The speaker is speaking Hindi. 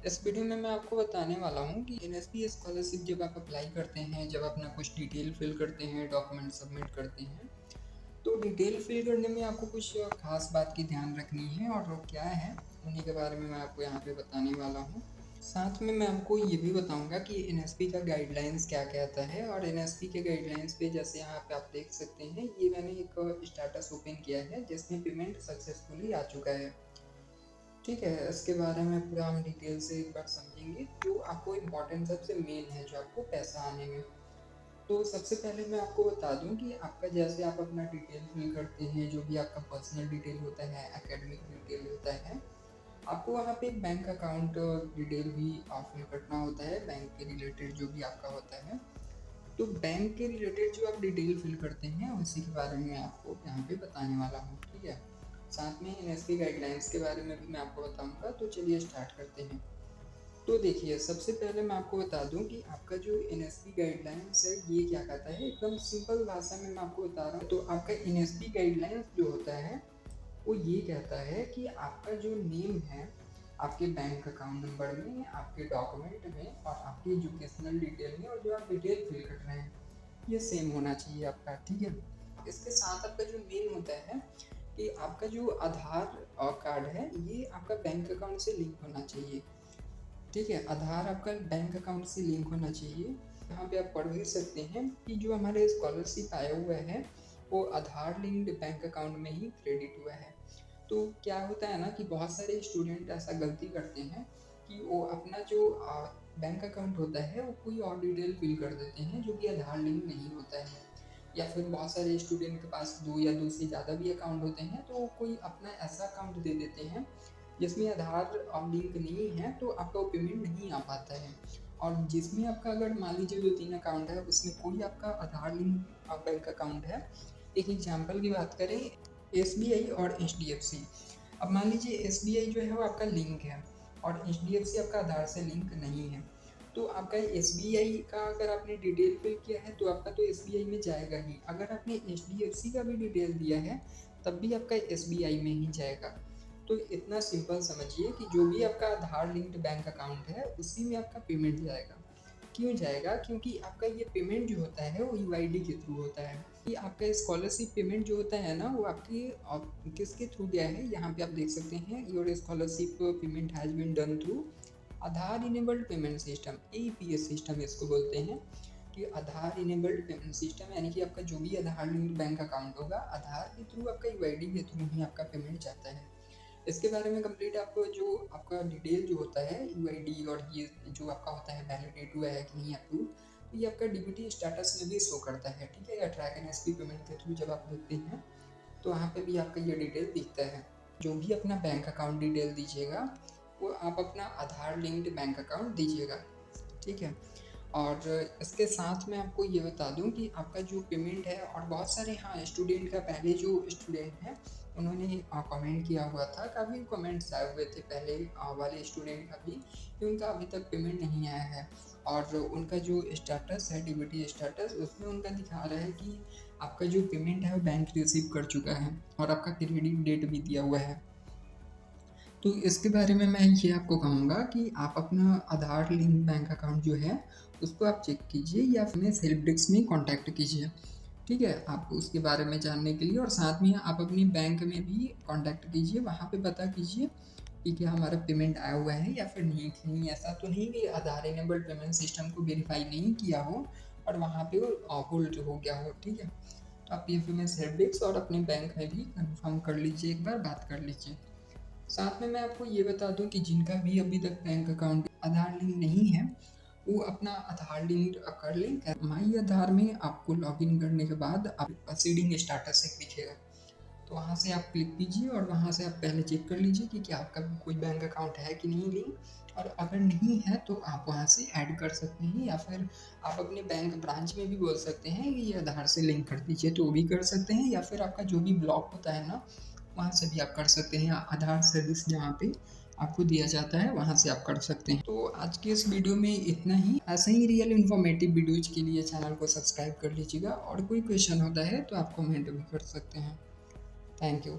इस वीडियो में मैं आपको बताने वाला हूँ कि एनएसपी स्कॉलरशिप जब आप अप्लाई करते हैं, जब अपना कुछ डिटेल फिल करते हैं, डॉक्यूमेंट सबमिट करते हैं, तो डिटेल फिल करने में आपको कुछ खास बात की ध्यान रखनी है और वो क्या है, उन्हीं के बारे में मैं आपको यहाँ पे बताने वाला हूँ। साथ में मैं आपको ये भी बताऊंगा कि एनएसपी का गाइडलाइंस क्या कहता है और एनएसपी के गाइडलाइंस पे जैसे यहाँ पे आप देख सकते हैं, ये मैंने एक स्टेटस ओपन किया है जिसमें पेमेंट सक्सेसफुली आ चुका है। ठीक है, इसके बारे में पूरा हम डिटेल से एक बार समझेंगे जो आपको इम्पोर्टेंट सबसे मेन है जो आपको पैसा आने में। तो सबसे पहले मैं आपको बता दूं कि आपका जैसे आप अपना डिटेल फिल करते हैं, जो भी आपका पर्सनल डिटेल होता है, एकेडमिक डिटेल होता है, आपको वहाँ पे बैंक अकाउंट डिटेल भी फिल करना होता है, बैंक के रिलेटेड जो भी आपका होता है। तो बैंक के रिलेटेड जो आप डिटेल फिल करते हैं उसी के बारे में आपको यहाँ पे बताने वाला हूँ। ठीक है, साथ में एनएसपी गाइडलाइंस के बारे में भी मैं आपको बताऊंगा। तो चलिए स्टार्ट करते हैं। तो देखिए, सबसे पहले मैं आपको बता दूं कि आपका जो एनएसपी गाइडलाइंस है ये क्या कहता है। एकदम सिंपल भाषा में मैं आपको बता रहा हूँ। तो आपका एनएसपी गाइडलाइंस जो होता है वो ये कहता है कि आपका जो नेम है आपके बैंक अकाउंट नंबर में, आपके डॉक्यूमेंट में और आपकी एजुकेशनल डिटेल में, और जो आप डिटेल फिल कर रहे हैं ये सेम होना चाहिए आपका। ठीक है, इसके साथ आपका जो मेन होता है कि आपका जो आधार कार्ड है ये आपका बैंक अकाउंट से लिंक होना चाहिए। ठीक है, आधार आपका बैंक अकाउंट से लिंक होना चाहिए। यहाँ पे आप पढ़ भी सकते हैं कि जो हमारे स्कॉलरशिप आया हुआ है वो आधार लिंक्ड बैंक अकाउंट में ही क्रेडिट हुआ है। तो क्या होता है ना कि बहुत सारे स्टूडेंट ऐसा गलती करते हैं कि वो अपना जो बैंक अकाउंट होता है वो कोई और डिटेल फिल कर देते हैं जो कि आधार लिंक नहीं होता है। या फिर बहुत सारे स्टूडेंट के पास दो या दो से ज़्यादा भी अकाउंट होते हैं, तो वो कोई अपना ऐसा अकाउंट दे देते हैं जिसमें आधार लिंक नहीं है, तो आपका वो पेमेंट नहीं आ पाता है। और जिसमें आपका अगर मान लीजिए 2-3 अकाउंट है, उसमें कोई आपका आधार लिंक बैंक अकाउंट है। एक एग्जांपल की बात करें, एसबीआई और एचडीएफसी। अब मान लीजिए एसबीआई जो है वो आपका लिंक है और एचडीएफसी आपका आधार से लिंक नहीं है। तो आपका एसबीआई का अगर आपने डिटेल फिल किया है तो आपका तो एसबीआई में जाएगा ही। अगर आपने एचडीएफसी का भी डिटेल दिया है तब भी आपका एसबीआई में ही जाएगा। तो इतना सिंपल समझिए कि जो भी आपका आधार लिंक्ड बैंक अकाउंट है उसी में आपका पेमेंट जाएगा। क्यों जाएगा? क्योंकि आपका ये पेमेंट जो होता है वो यूआईडी के थ्रू होता है। कि आपका स्कॉलरशिप पेमेंट जो होता है ना वो आपकी किसके थ्रू गया है, यहाँ पे आप देख सकते हैं, your scholarship payment has been done through Aadhaar enabled payment system, AEPS system इसको बोलते हैं। कि आधार इनेबल्ड पेमेंट सिस्टम यानी कि आपका जो भी आधार लिंक्ड बैंक अकाउंट होगा, आधार के थ्रू आपका यूआईडी के थ्रू ही आपका पेमेंट जाता है। इसके बारे में कंप्लीट आपको जो आपका डिटेल जो होता है यूआईडी और ये जो आपका होता है वैलिडेट हुआ है कि नहीं अप्रूव, तो ये आपका डीबीटी स्टेटस में भी शो करता है। ठीक है, या ट्रैक एनएसपी पेमेंट के थ्रू जब आप देखते हैं तो वहाँ पे भी आपका ये डिटेल दिखता है। जो भी अपना बैंक अकाउंट डिटेल दीजिएगा वो आप अपना आधार लिंक्ड बैंक अकाउंट दीजिएगा। ठीक है, और इसके साथ मैं आपको ये बता दूं कि आपका जो पेमेंट है, और बहुत सारे हाँ स्टूडेंट का, पहले जो स्टूडेंट हैं उन्होंने कमेंट किया हुआ था, काफ़ी कमेंट्स आए हुए थे पहले वाले स्टूडेंट का भी, कि उनका अभी तक पेमेंट नहीं आया है। और उनका जो स्टेटस है डीबीटी स्टेटस, उसमें उनका दिखा रहा है कि आपका जो पेमेंट है वो बैंक रिसीव कर चुका है और आपका क्रेडिट डेट भी दिया हुआ है। तो इसके बारे में मैं ये आपको कहूँगा कि आप अपना आधार लिंक बैंक अकाउंट जो है उसको आप चेक कीजिए या फिर हेल्प डेस्क में कांटेक्ट कीजिए। ठीक है, आपको उसके बारे में जानने के लिए, और साथ में आप अपनी बैंक में भी कांटेक्ट कीजिए, वहाँ पे पता कीजिए कि क्या हमारा पेमेंट आया हुआ है या फिर नहीं। कहीं ऐसा तो नहीं कि आधार इनेबल्ड पेमेंट सिस्टम को वेरीफाई नहीं किया हो और वहाँ पे वो होल्ड हो गया हो। ठीक है, तो आप ये फेमस हेल्प डेस्क और अपने बैंक में भी कंफर्म कर लीजिए, एक बार बात कर लीजिए। साथ में मैं आपको ये बता दूं कि जिनका भी अभी तक बैंक अकाउंट आधार लिंक नहीं है वो अपना आधार लिंक कर लें। माई आधार में आपको लॉगिन करने के बाद आप प्रोसीडिंग स्टाटस एक दिखेगा, तो वहाँ से आप क्लिक कीजिए और वहाँ से आप पहले चेक कर लीजिए कि क्या आपका कोई बैंक अकाउंट है कि नहीं लिंक। और अगर नहीं है तो आप वहाँ से ऐड कर सकते हैं, या फिर आप अपने बैंक ब्रांच में भी बोल सकते हैं कि ये आधार से लिंक कर दीजिए, तो वो भी कर सकते हैं। या फिर आपका जो भी ब्लॉक होता है ना वहाँ से भी आप कर सकते हैं, आधार सर्विस जहाँ पे आपको दिया जाता है वहाँ से आप कर सकते हैं। तो आज के इस वीडियो में इतना ही। ऐसे ही रियल इन्फॉर्मेटिव वीडियोज के लिए चैनल को सब्सक्राइब कर लीजिएगा, और कोई क्वेश्चन होता है तो आप कमेंट भी कर सकते हैं। Thank you.